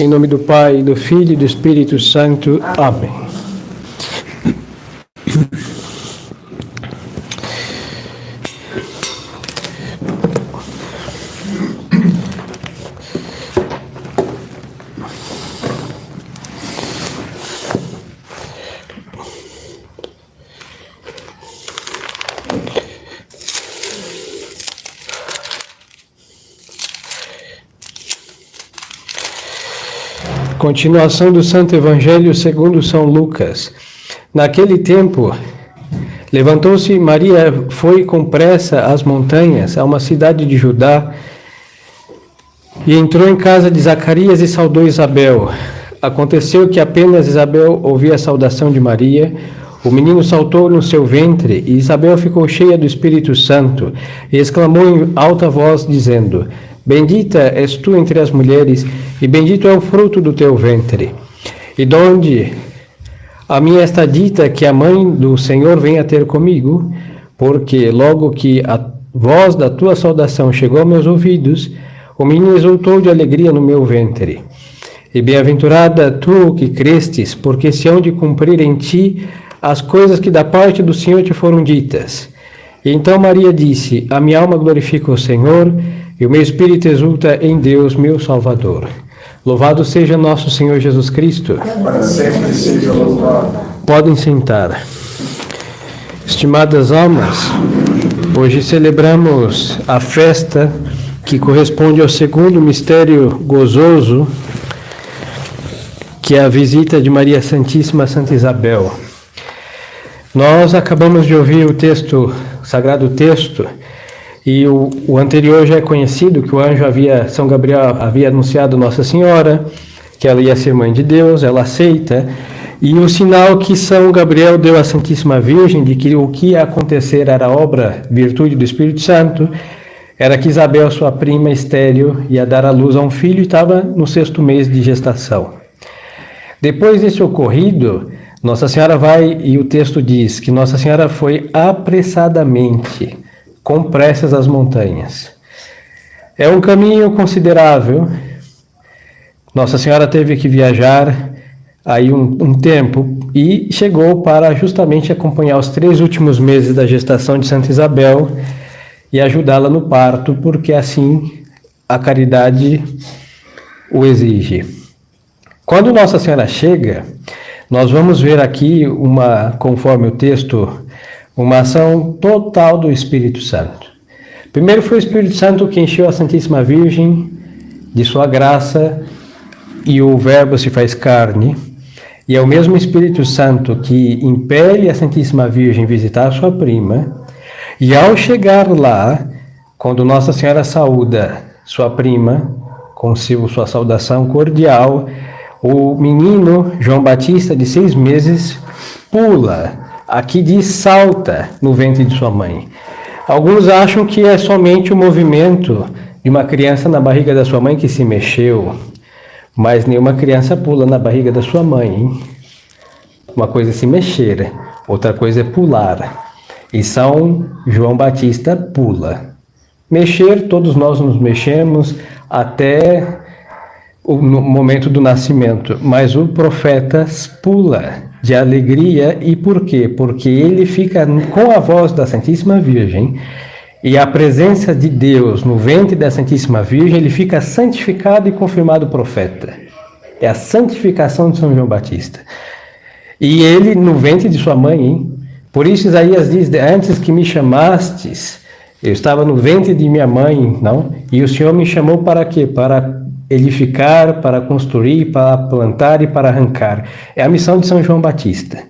Em nome do Pai, do Filho e do Espírito Santo. Amém. Continuação do Santo Evangelho segundo São Lucas. Naquele tempo, levantou-se Maria, foi com pressa às montanhas, a uma cidade de Judá, e entrou em casa de Zacarias e saudou Isabel. Aconteceu que apenas Isabel ouvia a saudação de Maria, o menino saltou no seu ventre, e Isabel ficou cheia do Espírito Santo, e exclamou em alta voz, dizendo: Bendita és tu entre as mulheres, e bendito é o fruto do teu ventre. E donde a mim está dita que a mãe do Senhor venha ter comigo, porque logo que a voz da tua saudação chegou aos meus ouvidos, o menino exultou de alegria no meu ventre. E bem-aventurada tu que crestes, porque se hão de cumprir em ti as coisas que da parte do Senhor te foram ditas. E então Maria disse: A minha alma glorifica o Senhor, e o meu espírito exulta em Deus, meu Salvador. Louvado seja nosso Senhor Jesus Cristo. Para sempre seja louvado. Podem sentar. Estimadas almas, hoje celebramos a festa que corresponde ao segundo mistério gozoso, que é a visita de Maria Santíssima a Santa Isabel. Nós acabamos de ouvir o texto, o sagrado texto, e o anterior já é conhecido, que o anjo São Gabriel havia anunciado Nossa Senhora, que ela ia ser mãe de Deus, ela aceita, e o sinal que São Gabriel deu à Santíssima Virgem, de que o que ia acontecer era obra, virtude do Espírito Santo, era que Isabel, sua prima estéril, ia dar à luz a um filho e estava no 6º mês de gestação. Depois desse ocorrido, Nossa Senhora vai, e o texto diz que Nossa Senhora foi apressadamente, com pressas às montanhas. É um caminho considerável. Nossa Senhora teve que viajar aí um tempo e chegou para justamente acompanhar os 3 últimos meses da gestação de Santa Isabel e ajudá-la no parto, porque assim a caridade o exige. Quando Nossa Senhora chega, nós vamos ver aqui, conforme o texto, uma ação total do Espírito Santo. Primeiro foi o Espírito Santo que encheu a Santíssima Virgem de sua graça, e o Verbo se faz carne, e é o mesmo Espírito Santo que impele a Santíssima Virgem visitar a sua prima, e ao chegar lá, quando Nossa Senhora saúda sua prima, com sua saudação cordial, o menino João Batista, de 6 meses, pula. Aqui diz salta no ventre de sua mãe. Alguns acham que é somente o movimento de uma criança na barriga da sua mãe que se mexeu, mas nenhuma criança pula na barriga da sua mãe, hein? Uma coisa é se mexer, outra coisa é pular. E São João Batista pula. Mexer, todos nós nos mexemos até o momento do nascimento, mas o profeta pula de alegria. E por quê? Porque ele fica com a voz da Santíssima Virgem e a presença de Deus no ventre da Santíssima Virgem, ele fica santificado e confirmado profeta. É a santificação de São João Batista. E ele no ventre de sua mãe, hein? Por isso Isaías diz: antes que me chamastes, eu estava no ventre de minha mãe, não? E o Senhor me chamou para quê? Para edificar, para construir, para plantar e para arrancar. É a missão de São João Batista.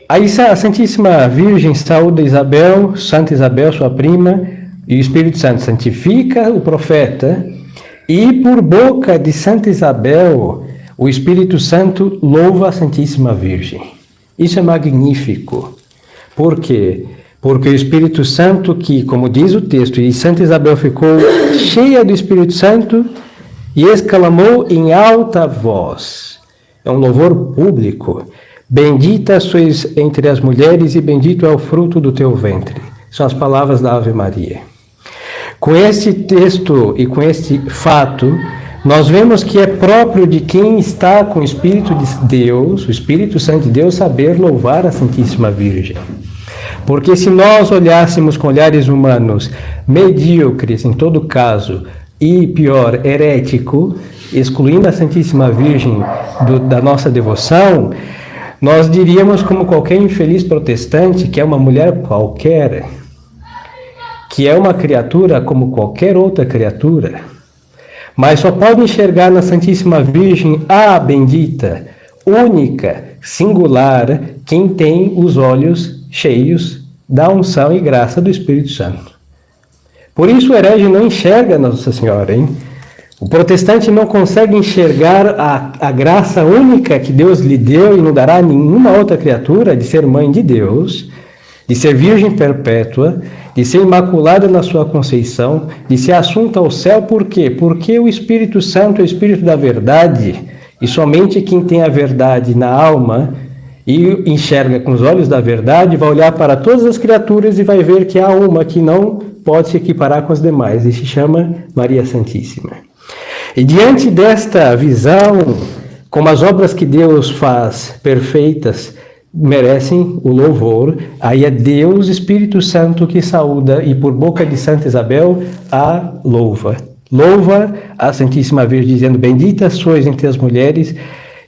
Aí a Santíssima Virgem saúda Isabel, Santa Isabel, sua prima, e o Espírito Santo santifica o profeta, e por boca de Santa Isabel, o Espírito Santo louva a Santíssima Virgem. Isso é magnífico. Por quê? Porque o Espírito Santo, que, como diz o texto, e Santa Isabel ficou cheia do Espírito Santo e exclamou em alta voz. É um louvor público. Bendita sois entre as mulheres e bendito é o fruto do teu ventre. São as palavras da Ave Maria. Com esse texto e com este fato, nós vemos que é próprio de quem está com o Espírito de Deus, o Espírito Santo de Deus, saber louvar a Santíssima Virgem. Porque se nós olhássemos com olhares humanos, medíocres em todo caso, e pior, herético, excluindo a Santíssima Virgem da nossa devoção, nós diríamos como qualquer infeliz protestante que é uma mulher qualquer, que é uma criatura como qualquer outra criatura, mas só pode enxergar na Santíssima Virgem a bendita, única, singular, quem tem os olhos cheios da unção e graça do Espírito Santo. Por isso o herege não enxerga Nossa Senhora, hein? O protestante não consegue enxergar a graça única que Deus lhe deu e não dará a nenhuma outra criatura de ser mãe de Deus, de ser virgem perpétua, de ser imaculada na sua conceição, de ser assunta ao céu. Por quê? Porque o Espírito Santo é o Espírito da verdade, e somente quem tem a verdade na alma e enxerga com os olhos da verdade vai olhar para todas as criaturas e vai ver que há uma que não pode se equiparar com as demais, e se chama Maria Santíssima. E diante desta visão, como as obras que Deus faz perfeitas merecem o louvor, aí é Deus, Espírito Santo, que saúda e por boca de Santa Isabel a louva. Louva a Santíssima Virgem, dizendo: bendita sois entre as mulheres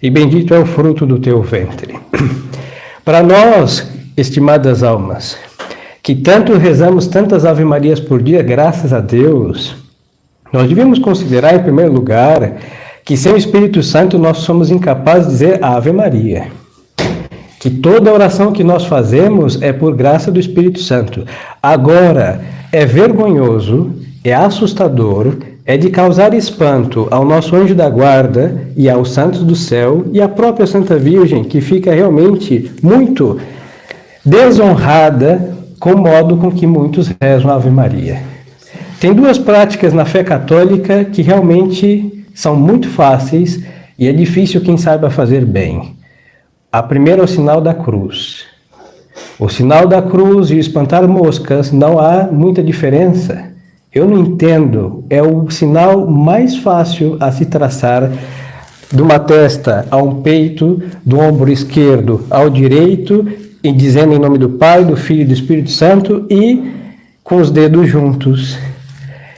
e bendito é o fruto do teu ventre. Para nós, estimadas almas, que tanto rezamos tantas Ave Marias por dia, graças a Deus, nós devemos considerar, em primeiro lugar, que sem o Espírito Santo nós somos incapazes de dizer Ave Maria. Que toda oração que nós fazemos é por graça do Espírito Santo. Agora, é vergonhoso, é assustador, é de causar espanto ao nosso anjo da guarda e aos santos do céu e à própria Santa Virgem, que fica realmente muito desonrada com o modo com que muitos rezam a Ave Maria. Tem duas práticas na fé católica que realmente são muito fáceis e é difícil quem saiba fazer bem. A primeira é o sinal da cruz. O sinal da cruz e o espantar moscas não há muita diferença. Eu não entendo, é o sinal mais fácil a se traçar de uma testa a um peito, do ombro esquerdo ao direito, e dizendo em nome do Pai, do Filho e do Espírito Santo, e com os dedos juntos.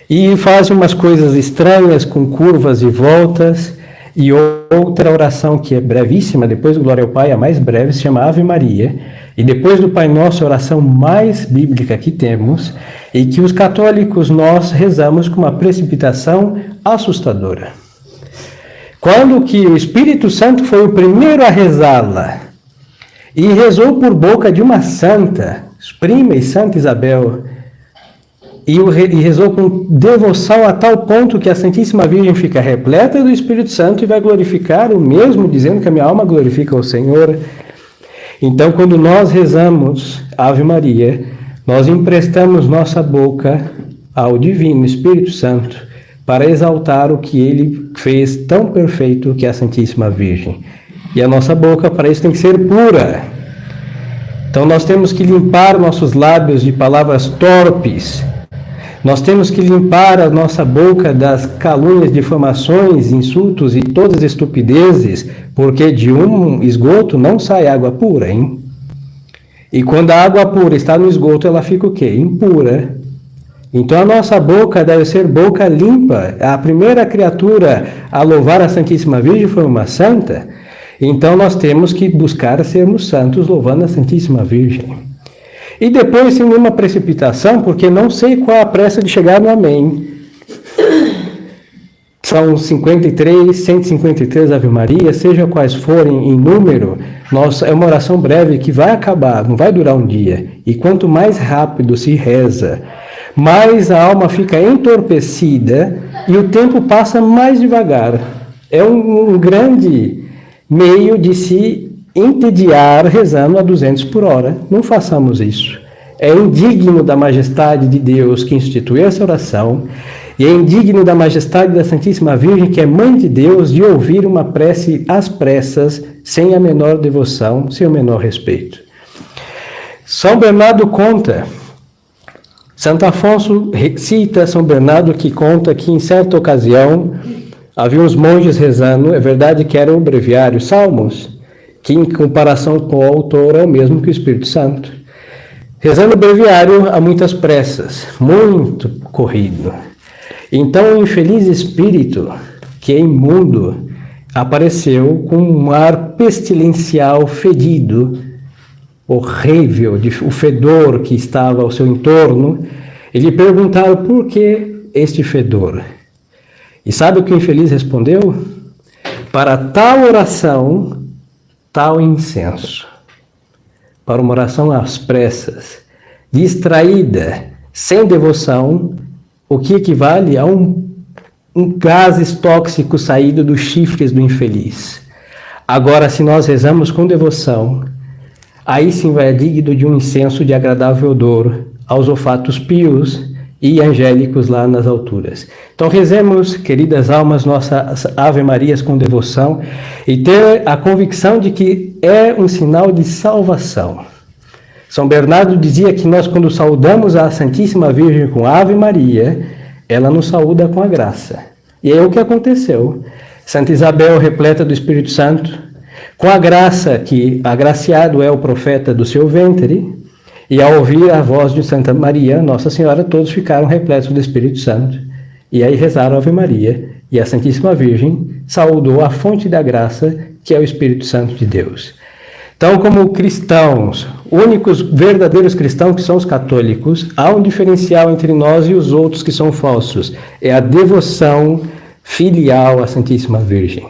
E faz umas coisas estranhas com curvas e voltas. E outra oração que é brevíssima, depois do Glória ao Pai, a mais breve, se chama Ave Maria. E depois do Pai Nosso, a oração mais bíblica que temos, e que os católicos nós rezamos com uma precipitação assustadora. Quando que o Espírito Santo foi o primeiro a rezá-la, e rezou por boca de uma santa, prima e Santa Isabel, e rezou com devoção a tal ponto que a Santíssima Virgem fica repleta do Espírito Santo e vai glorificar o mesmo, dizendo que a minha alma glorifica o Senhor. Então, quando nós rezamos Ave Maria, nós emprestamos nossa boca ao Divino Espírito Santo para exaltar o que Ele fez tão perfeito, que é a Santíssima Virgem. E a nossa boca, para isso, tem que ser pura. Então, nós temos que limpar nossos lábios de palavras torpes. Nós temos que limpar a nossa boca das calúnias, difamações, insultos e todas as estupidezes, porque de um esgoto não sai água pura, hein? E quando a água pura está no esgoto, ela fica o quê? Impura. Então a nossa boca deve ser boca limpa. A primeira criatura a louvar a Santíssima Virgem foi uma santa. Então nós temos que buscar sermos santos louvando a Santíssima Virgem. E depois, sem nenhuma precipitação, porque não sei qual a pressa de chegar no Amém. São 153 Ave Maria, seja quais forem em número, é uma oração breve que vai acabar, não vai durar um dia. E quanto mais rápido se reza, mais a alma fica entorpecida e o tempo passa mais devagar. É um grande meio de se entediar rezando a 200 por hora. Não façamos isso. É indigno da majestade de Deus que instituiu essa oração, e é indigno da majestade da Santíssima Virgem, que é Mãe de Deus, de ouvir uma prece às pressas, sem a menor devoção, sem o menor respeito. São Bernardo conta, Santo Afonso cita São Bernardo, que conta que em certa ocasião Havia uns monges rezando, é verdade que era o breviário Salmos, que em comparação com o autor é o mesmo que o Espírito Santo. Rezando o breviário há muitas pressas, muito corrido. Então o infeliz espírito, que é imundo, apareceu com um ar pestilencial fedido, horrível, o fedor que estava ao seu entorno. E lhe perguntaram por que este fedor. E sabe o que o infeliz respondeu? Para tal oração, tal incenso. Para uma oração às pressas, distraída, sem devoção, o que equivale a um gases tóxicos saído dos chifres do infeliz. Agora, se nós rezamos com devoção, aí sim vai digno de um incenso de agradável odor aos olfatos pios e angélicos lá nas alturas. Então rezemos, queridas almas, nossas Ave Marias com devoção e ter a convicção de que é um sinal de salvação. São Bernardo dizia que nós, quando saudamos a Santíssima Virgem com Ave Maria, ela nos saúda com a graça. E é o que aconteceu. Santa Isabel, repleta do Espírito Santo, com a graça que agraciado é o profeta do seu ventre, e ao ouvir a voz de Santa Maria, Nossa Senhora, todos ficaram repletos do Espírito Santo. E aí rezaram a Ave Maria, e a Santíssima Virgem saudou a fonte da graça, que é o Espírito Santo de Deus. Então, como cristãos, únicos verdadeiros cristãos que são os católicos, há um diferencial entre nós e os outros que são falsos. É a devoção filial à Santíssima Virgem.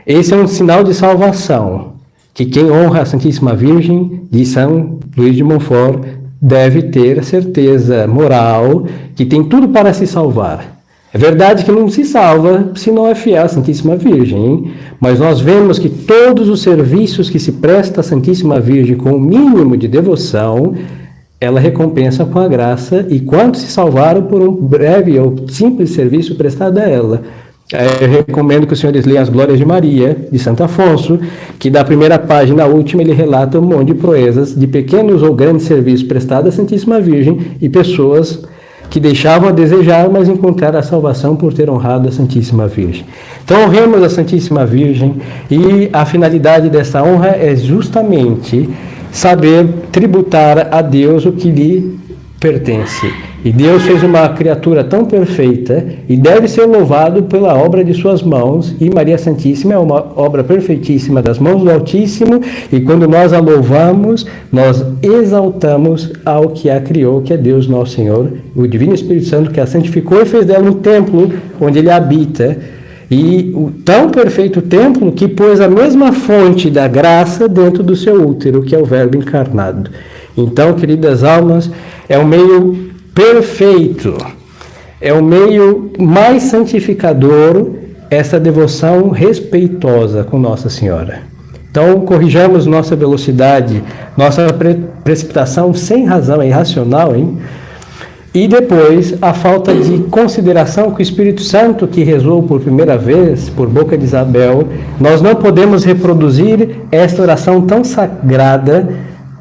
Esse é um sinal de salvação, que quem honra a Santíssima Virgem, de São Luís de Montfort, deve ter a certeza moral que tem tudo para se salvar. É verdade que não se salva se não é fiel à Santíssima Virgem, hein? Mas nós vemos que todos os serviços que se presta à Santíssima Virgem com o mínimo de devoção, ela recompensa com a graça, e quantos se salvaram por um breve ou simples serviço prestado a ela. Eu recomendo que os senhores leiam as Glórias de Maria, de Santo Afonso, que da primeira página à última ele relata um monte de proezas, de pequenos ou grandes serviços prestados à Santíssima Virgem e pessoas que deixavam a desejar, mas encontraram a salvação por ter honrado a Santíssima Virgem. Então honremos a Santíssima Virgem, e a finalidade dessa honra é justamente saber tributar a Deus o que lhe pertence. E Deus fez uma criatura tão perfeita e deve ser louvado pela obra de suas mãos, e Maria Santíssima é uma obra perfeitíssima das mãos do Altíssimo, e quando nós a louvamos, nós exaltamos ao que a criou, que é Deus nosso Senhor, o Divino Espírito Santo, que a santificou e fez dela um templo onde ele habita, e o tão perfeito templo que pôs a mesma fonte da graça dentro do seu útero, que é o Verbo encarnado. Então, queridas almas, é o meio perfeito, é o meio mais santificador, essa devoção respeitosa com Nossa Senhora. Então, corrijamos nossa velocidade, nossa precipitação sem razão, é irracional, hein? E depois, a falta de consideração com o Espírito Santo, que rezou por primeira vez, por boca de Isabel. Nós não podemos reproduzir esta oração tão sagrada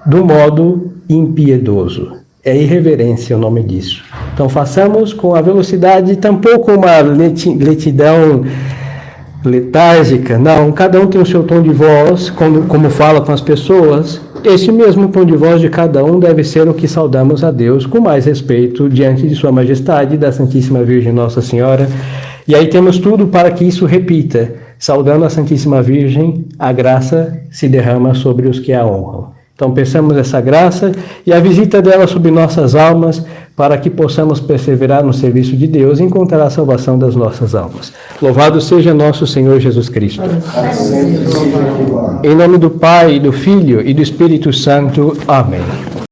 do modo impiedoso. É irreverência o nome disso. Então façamos com a velocidade, tampouco uma lentidão letárgica. Não, cada um tem o seu tom de voz, como fala com as pessoas. Este mesmo tom de voz de cada um deve ser o que saudamos a Deus com mais respeito diante de Sua Majestade, da Santíssima Virgem Nossa Senhora. E aí temos tudo para que isso repita. Saudando a Santíssima Virgem, a graça se derrama sobre os que a honram. Então peçamos essa graça e a visita dela sobre nossas almas, para que possamos perseverar no serviço de Deus e encontrar a salvação das nossas almas. Louvado seja nosso Senhor Jesus Cristo. Em nome do Pai, do Filho e do Espírito Santo. Amém.